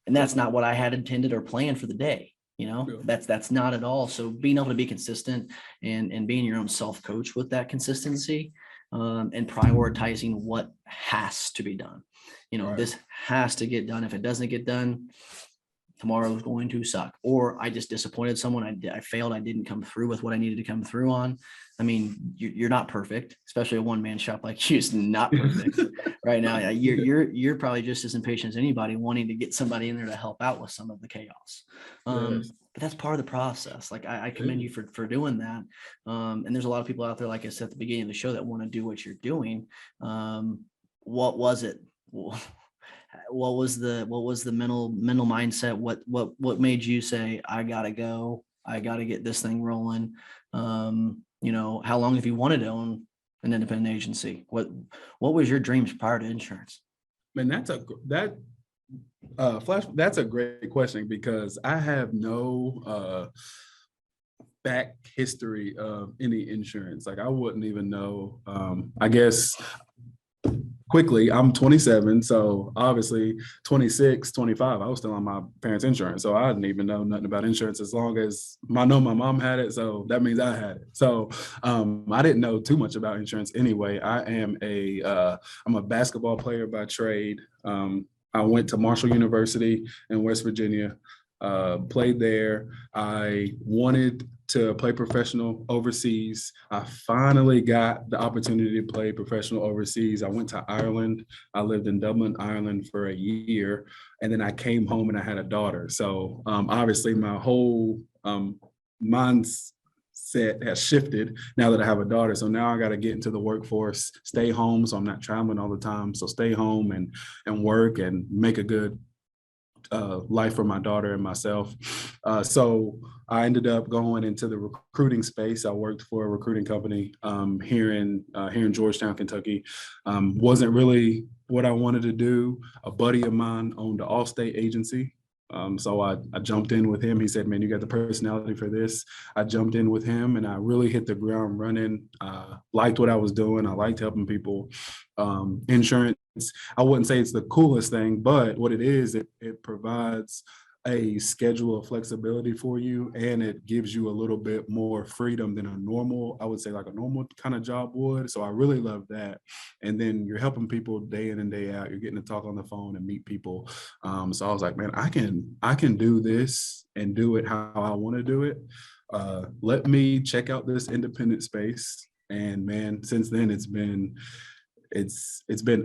And that's not what I had intended or planned for the day. That's not at all. So being able to be consistent and being your own self-coach with that consistency, and prioritizing what has to be done. Right. This has to get done. If it doesn't get done, tomorrow is going to suck. Or I just disappointed someone. I failed. I didn't come through with what I needed to come through on. I mean, you're not perfect, especially a one-man shop like you is not perfect right now. You're probably just as impatient as anybody, wanting to get somebody in there to help out with some of the chaos. Yes. But that's part of the process. Like I commend you for doing that. And there's a lot of people out there, like I said at the beginning of the show, that want to do what you're doing. What was it? What was the mental mindset? What made you say, I gotta go, I gotta get this thing rolling? How long have you wanted to own an independent agency? What was your dreams prior to insurance? Man, that's a great question, because I have no back history of any insurance. Like, I wouldn't even know. I guess quickly, I'm 27, so obviously 26, 25, I was still on my parents' insurance. So I didn't even know nothing about insurance, as long as I know my mom had it. So that means I had it. So I didn't know too much about insurance anyway. I'm a basketball player by trade. I went to Marshall University in West Virginia, played there. I wanted to play professional overseas. I finally got the opportunity to play professional overseas. I went to Ireland. I lived in Dublin, Ireland for a year. And then I came home and I had a daughter. So obviously my whole mindset has shifted now that I have a daughter. So now I got to get into the workforce, stay home, so I'm not traveling all the time. So stay home and work and make a good life for my daughter and myself. So I ended up going into the recruiting space. I worked for a recruiting company here in Georgetown, Kentucky. Wasn't really what I wanted to do. A buddy of mine owned an Allstate agency. So I jumped in with him. He said, man, you got the personality for this. I jumped in with him and I really hit the ground running. Liked what I was doing. I liked helping people. Insurance, I wouldn't say it's the coolest thing, but what it is, it provides a schedule of flexibility for you, and it gives you a little bit more freedom than I would say like a normal kind of job would. So I really love that. And then you're helping people day in and day out. You're getting to talk on the phone and meet people. So I was like, man, I can do this and do it how I want to do it. Let me check out this independent space. And man, since then it's been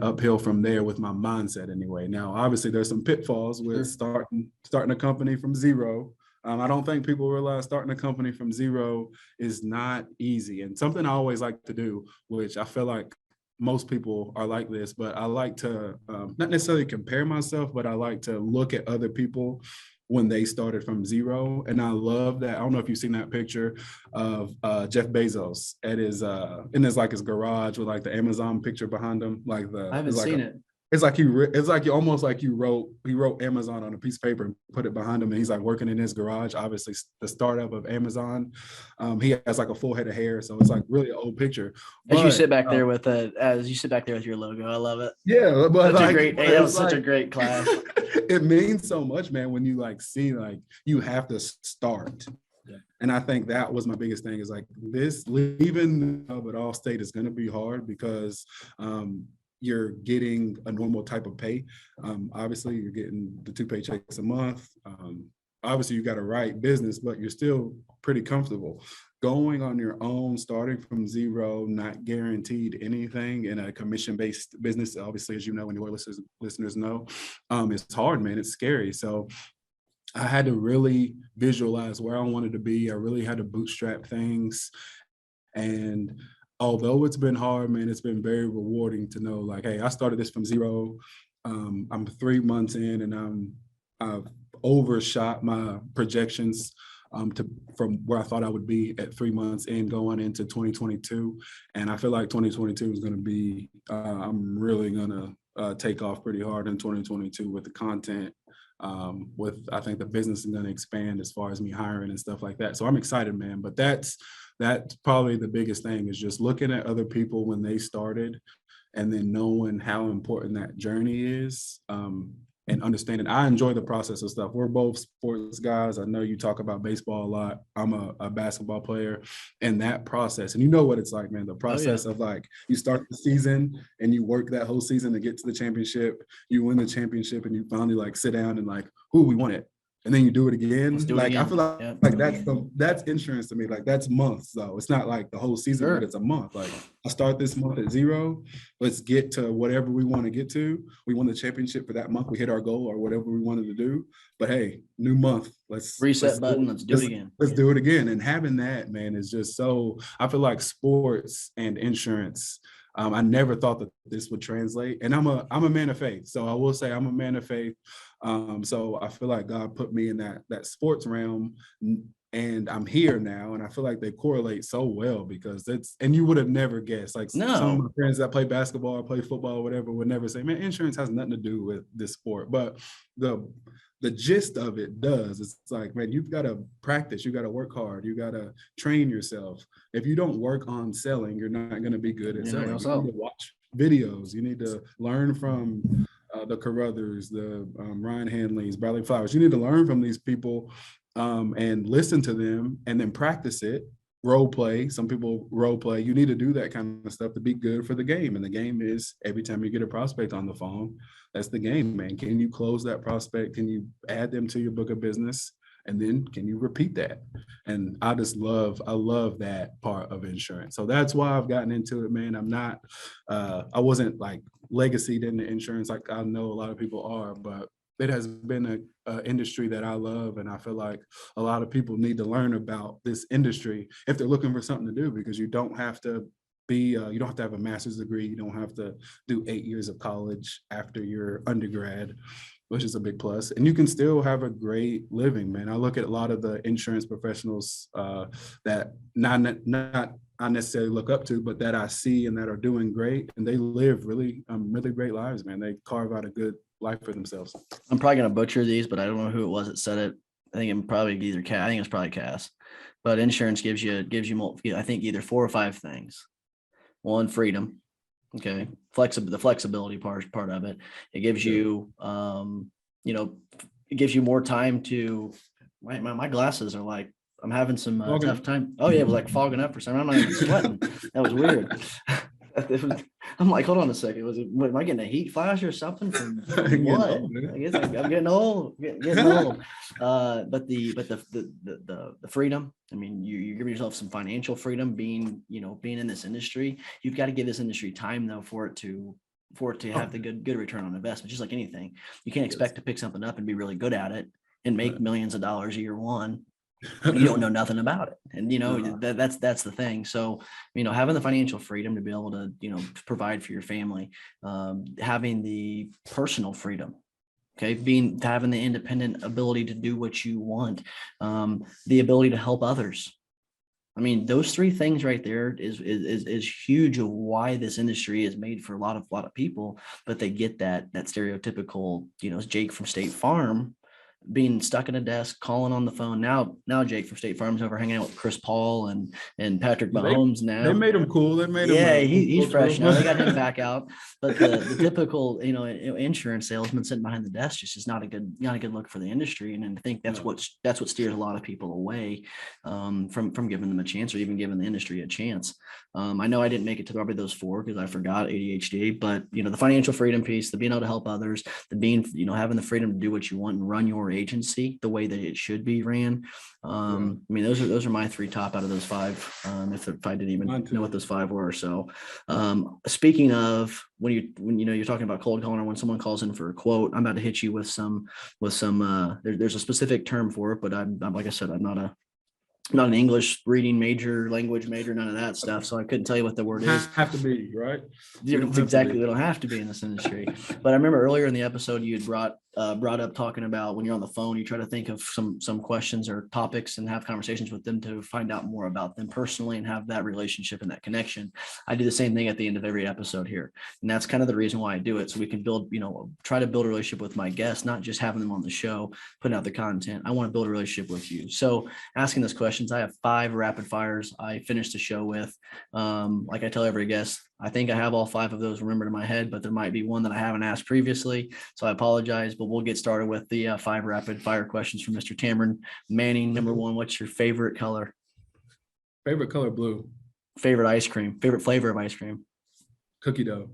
uphill from there with my mindset anyway. Now, obviously there's some pitfalls with starting a company from zero. I don't think people realize starting a company from zero is not easy. And something I always like to do, which I feel like most people are like this, but I like to not necessarily compare myself, but I like to look at other people when they started from zero. And I love that. I don't know if you've seen that picture of Jeff Bezos at his garage with like the Amazon picture behind him. I haven't seen it. It's like almost like he wrote Amazon on a piece of paper and put it behind him, and he's like working in his garage. Obviously, the startup of Amazon. He has like a full head of hair, so it's like really an old picture. As you sit back there with your logo, I love it. Yeah, but that was such a great class. It means so much, man, when you like see like you have to start. Yeah. And I think that was my biggest thing, is like this leaving but Allstate is going to be hard, because you're getting a normal type of pay. Obviously, you're getting the 2 paychecks a month. Obviously, you got a right business, but you're still pretty comfortable. Going on your own, starting from zero, not guaranteed anything in a commission-based business, obviously, as you know, and your listeners know, it's hard, man. It's scary. So I had to really visualize where I wanted to be. I really had to bootstrap things. And although it's been hard, man, it's been very rewarding to know, like, hey, I started this from zero. I'm 3 months in, and I've overshot my projections from where I thought I would be at 3 months in, going into 2022. And I feel like 2022 is going to be, I'm really going to take off pretty hard in 2022 with the content. I think the business is going to expand as far as me hiring and stuff like that. So I'm excited, man. But that's probably the biggest thing, is just looking at other people when they started, and then knowing how important that journey is. and understanding. I enjoy the process of stuff. We're both sports guys. I know you talk about baseball a lot. I'm a basketball player, and that process, and you know what it's like, man, the process of like, you start the season and you work that whole season to get to the championship, you win the championship, and you finally like sit down and like, we won it. And then you do it again. Let's do it like, again. I feel like that's insurance to me. Like, that's months though. It's not like the whole season, but it's a month. Like, I start this month at 0. Let's get to whatever we want to get to. We won the championship for that month. We hit our goal or whatever we wanted to do. But hey, new month. Let's reset button. Let's do it again. Let's do it again. And having that, man, is just so, I feel like sports and insurance, I never thought that this would translate. And I'm a man of faith. So I will say I'm a man of faith. So I feel like God put me in that sports realm, and I'm here now. And I feel like they correlate so well, because and you would have never guessed. Like, some of my friends that play basketball or play football or whatever would never say, man, insurance has nothing to do with this sport. But the gist of it does. It's like, man, you've got to practice. You got to work hard. You got to train yourself. If you don't work on selling, you're not going to be good at selling. You need to watch videos. You need to learn from the Carruthers, the Ryan Hanleys, Bradley Flowers. You need to learn from these people and listen to them, and then practice it. Role play. Some people role play. You need to do that kind of stuff to be good for the game. And the game is, every time you get a prospect on the phone, that's the game, man. Can you close that prospect? Can you add them to your book of business? And then can you repeat that? And I love that part of insurance. So that's why I've gotten into it, man. I wasn't like legacied into insurance like I know a lot of people are, but it has been a industry that I love. And I feel like a lot of people need to learn about this industry if they're looking for something to do, because you don't have to you don't have to have a master's degree. You don't have to do 8 years of college after your undergrad, which is a big plus. And you can still have a great living, man. I look at a lot of the insurance professionals that not I necessarily look up to, but that I see and that are doing great, and they live really great lives, man. They carve out a good life for themselves. I'm probably going to butcher these, but I don't know who it was that said it. I think it probably either Cass. I think it's probably Cass. But insurance gives you I think either 4 or 5 things. 1, freedom. Okay. The flexibility part of it. It gives you, it gives you more time to, my glasses are like, I'm having some tough time. Oh yeah. It was like fogging up for some reason. I'm not even sweating. That was weird. I'm like, hold on a second. Am I getting a heat flash or something from what? I guess I'm getting old. Getting old. But the freedom. I mean, you give yourself some financial freedom being in this industry. You've got to give this industry time though for it to have the good return on investment. Just like anything, you can't expect to pick something up and be really good at it and make millions of dollars year one. You don't know nothing about it. And, that's the thing. So, having the financial freedom to be able to, provide for your family, having the personal freedom, okay, having the independent ability to do what you want, the ability to help others. I mean, those 3 things right there is huge of why this industry is made for a lot of people, but they get that stereotypical, Jake from State Farm being stuck at a desk, calling on the phone. Now Jake from State Farm's over hanging out with Chris Paul and Patrick Mahomes now. They made him cool. They made him. Yeah, he's fresh now. They got him back out. But the typical, insurance salesman sitting behind the desk just is not a good look for the industry. And I think that's what steers a lot of people away from giving them a chance or even giving the industry a chance. I know I didn't make it to probably those 4 because I forgot ADHD, but the financial freedom piece, the being able to help others, the being, having the freedom to do what you want and run your agency the way that it should be ran. I mean, those are my 3 top out of those 5. If I didn't even know what those 5 were. So speaking of when you're talking about cold calling or when someone calls in for a quote, I'm about to hit you with some there's a specific term for it, but I'm like I said, I'm not an English reading major, language major, none of that stuff. So I couldn't tell you what the word is. Have to be, right? It's exactly, they don't have to be in this industry. But I remember earlier in the episode, you had brought up talking about when you're on the phone, you try to think of some questions or topics and have conversations with them to find out more about them personally and have that relationship and that connection. I do the same thing at the end of every episode here. And that's kind of the reason why I do it. So we can try to build a relationship with my guests, not just having them on the show, putting out the content. I want to build a relationship with you. So asking this question questions. I have 5 rapid fires I finished the show with. Like I tell every guest, I think I have all 5 of those remembered in my head, but there might be one that I haven't asked previously. So I apologize, but we'll get started with the 5 rapid fire questions from Mr. Tamron Manning. Number 1, what's your favorite color? Favorite color, blue. Favorite ice cream? Favorite flavor of ice cream? Cookie dough.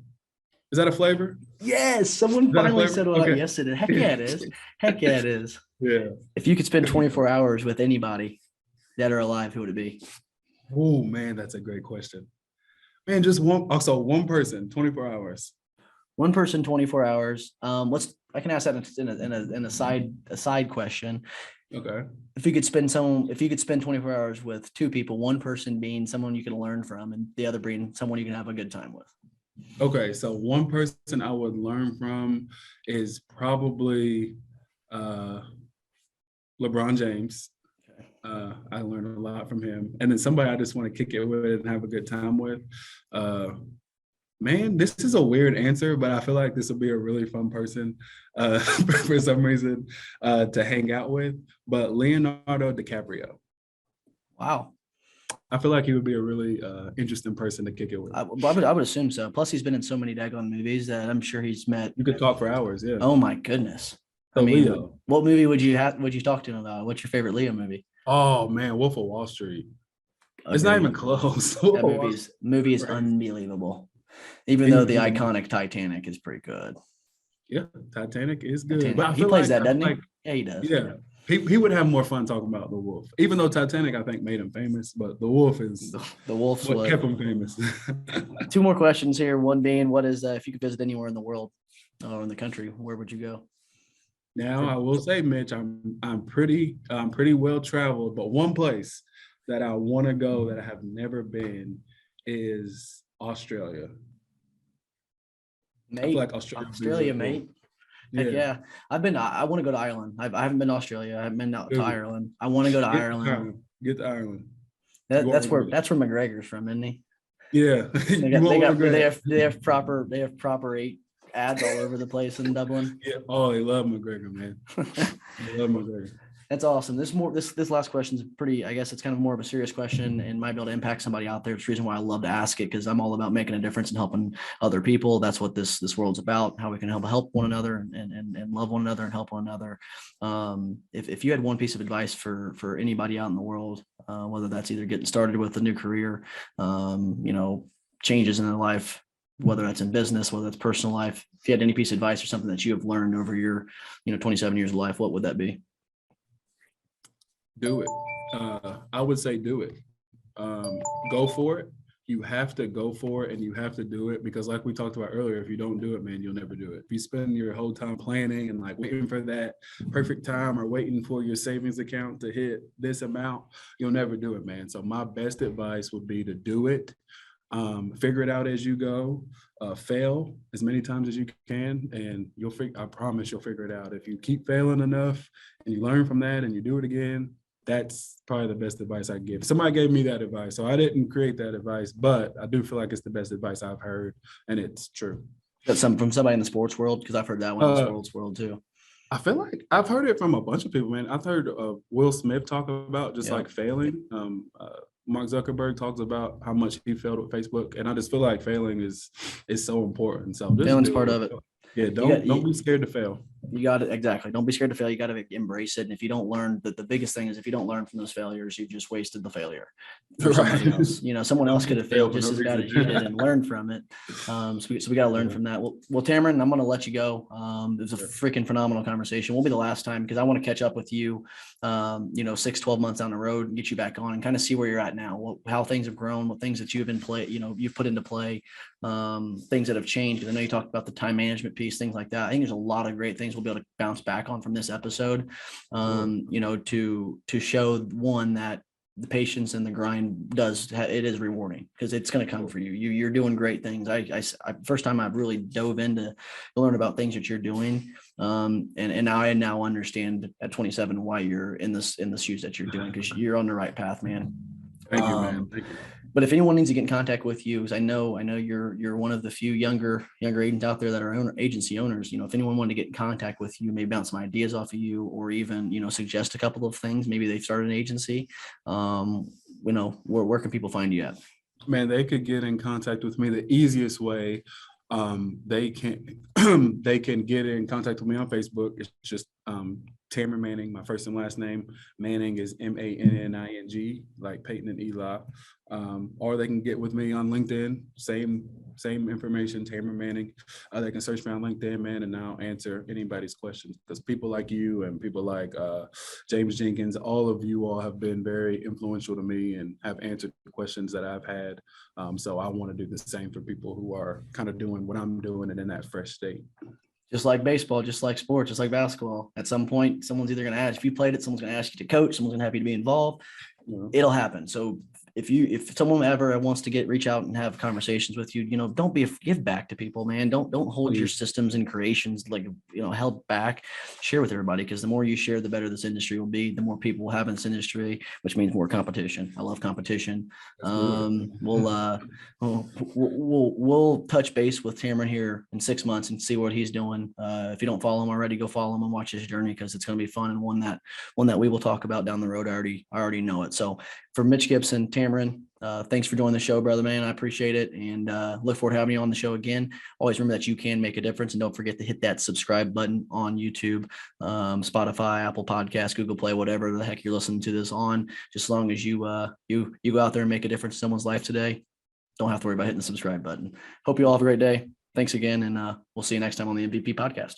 Is that a flavor? Yes, someone Is that a finally flavor? said, well, Okay. yes, it is. Heck yeah, it is. Heck yeah, it is. Yeah. If you could spend 24 hours with anybody, dead or alive, who would it be? Oh man, that's a great question. Man, just one. Also, one person, 24 hours. One person, 24 hours. I can ask that in a side question. Okay. If you could spend 24 hours with 2 people, one person being someone you can learn from, and the other being someone you can have a good time with. Okay, so one person I would learn from is probably LeBron James. Okay. I learned a lot from him. And then somebody I just want to kick it with and have a good time with. Man, this is a weird answer, but I feel like this will be a really fun person for some reason to hang out with. But Leonardo DiCaprio. Wow. I feel like he would be a really interesting person to kick it with. I would assume so. Plus, he's been in so many daggone movies that I'm sure he's met. You could talk for hours, yeah. Oh my goodness. So I mean, Leo. what movie would you talk to him about? What's your favorite Leo movie? Oh man, Wolf of Wall Street. It's not even close. That movie is unbelievable. Even though the iconic Titanic is pretty good. Yeah, Titanic is good. Titanic. But He plays that, doesn't he? Yeah, he does. Yeah. He would have more fun talking about the wolf. Even though Titanic, I think, made him famous, but the wolf is the wolf's what kept him famous. 2 more questions here. One being, what is if you could visit anywhere in the world or in the country, where would you go? Now, I will say, Mitch, I'm pretty well traveled, but one place that I want to go that I have never been is Australia. Mate, I feel like Australia, mate. Heck yeah. I want to go to Ireland. I haven't been to Australia. I haven't been out to Ireland. I want to go to Ireland. Get to Ireland. That's where McGregor's from, isn't he? Yeah. They have proper 8 ads all over the place in Dublin. Yeah. Oh, they love McGregor, man. They love McGregor. That's awesome. This last question is pretty, I guess it's kind of more of a serious question and might be able to impact somebody out there. It's the reason why I love to ask it, because I'm all about making a difference and helping other people. That's what this world's about, how we can help one another and love one another and help one another. If you had one piece of advice for anybody out in the world, whether that's either getting started with a new career, changes in their life, whether that's in business, whether that's personal life, if you had any piece of advice or something that you have learned over your 27 years of life, what would that be? Do it. I would say do it. Go for it. You have to go for it and you have to do it, because like we talked about earlier, if you don't do it, man, you'll never do it. If you spend your whole time planning and like waiting for that perfect time or waiting for your savings account to hit this amount, you'll never do it, man. So my best advice would be to do it. Figure it out as you go, fail as many times as you can, and I promise you'll figure it out. If you keep failing enough and you learn from that and you do it again, that's probably the best advice I give. Somebody gave me that advice, so I didn't create that advice, but I do feel like it's the best advice I've heard, and it's true. That's from somebody in the sports world, because I've heard that one in the sports world too. I feel like I've heard it from a bunch of people, man. I've heard Will Smith talk about just like failing. Mark Zuckerberg talks about how much he failed with Facebook, and I just feel like failing is so important. So failing's part of it. Yeah, don't be scared to fail. You got it. Exactly. Don't be scared to fail. You got to embrace it. And if you don't learn, the biggest thing is if you don't learn from those failures, you've just wasted the failure for somebody else. Someone else could have failed just as bad as you did and learned from it. So we got to learn from that. Well, Tamron, I'm going to let you go. It was a freaking phenomenal conversation. Won't be the last time, because I want to catch up with you, 6-12 months down the road and get you back on and kind of see where you're at now, how things have grown, what things that you've put into play, things that have changed. I know you talked about the time management piece, things like that. I think there's a lot of great things we'll be able to bounce back on from this episode, to show one that the patience and the grind it is rewarding, because it's going to come for you. You're doing great things. I first time I've really dove into to learn about things that you're doing. And I now understand at 27 why you're in the shoes that you're doing, because you're on the right path, man. Thank you, man. Thank you. But if anyone needs to get in contact with you, because I know you're one of the few younger agents out there that are agency owners. If anyone wanted to get in contact with you, maybe bounce some ideas off of you, or even suggest a couple of things. Maybe they've started an agency. Where can people find you at? Man, they could get in contact with me the easiest way. They can they can get in contact with me on Facebook. It's just Tamron Manning, my first and last name. Manning is Manning, like Peyton and Eli. Or they can get with me on LinkedIn. Same information, Tamron Manning. They can search me on LinkedIn, man, and I'll answer anybody's questions. Because people like you and people like James Jenkins, all of you all have been very influential to me and have answered the questions that I've had. So I want to do the same for people who are kind of doing what I'm doing and in that fresh state. Just like baseball, just like sports, just like basketball. At some point, someone's either going to ask, if you played it, someone's going to ask you to coach, someone's going to have you to be involved. It'll happen. So if someone ever wants to reach out and have conversations with you, don't give back to people, man. Don't hold your systems and creations held back. Share with everybody, because the more you share, the better this industry will be. The more people will have in this industry, which means more competition. I love competition. We'll touch base with Tamron here in 6 months and see what he's doing. If you don't follow him already, go follow him and watch his journey, because it's going to be fun, and one that we will talk about down the road. I already know it. So for Mitch Gibson, Tamron, thanks for joining the show, brother, man. I appreciate it, and look forward to having you on the show again. Always remember that you can make a difference, and don't forget to hit that subscribe button on YouTube, Spotify, Apple Podcasts, Google Play, whatever the heck you're listening to this on. Just as long as you go out there and make a difference in someone's life today, don't have to worry about hitting the subscribe button. Hope you all have a great day. Thanks again, and we'll see you next time on the MVP podcast.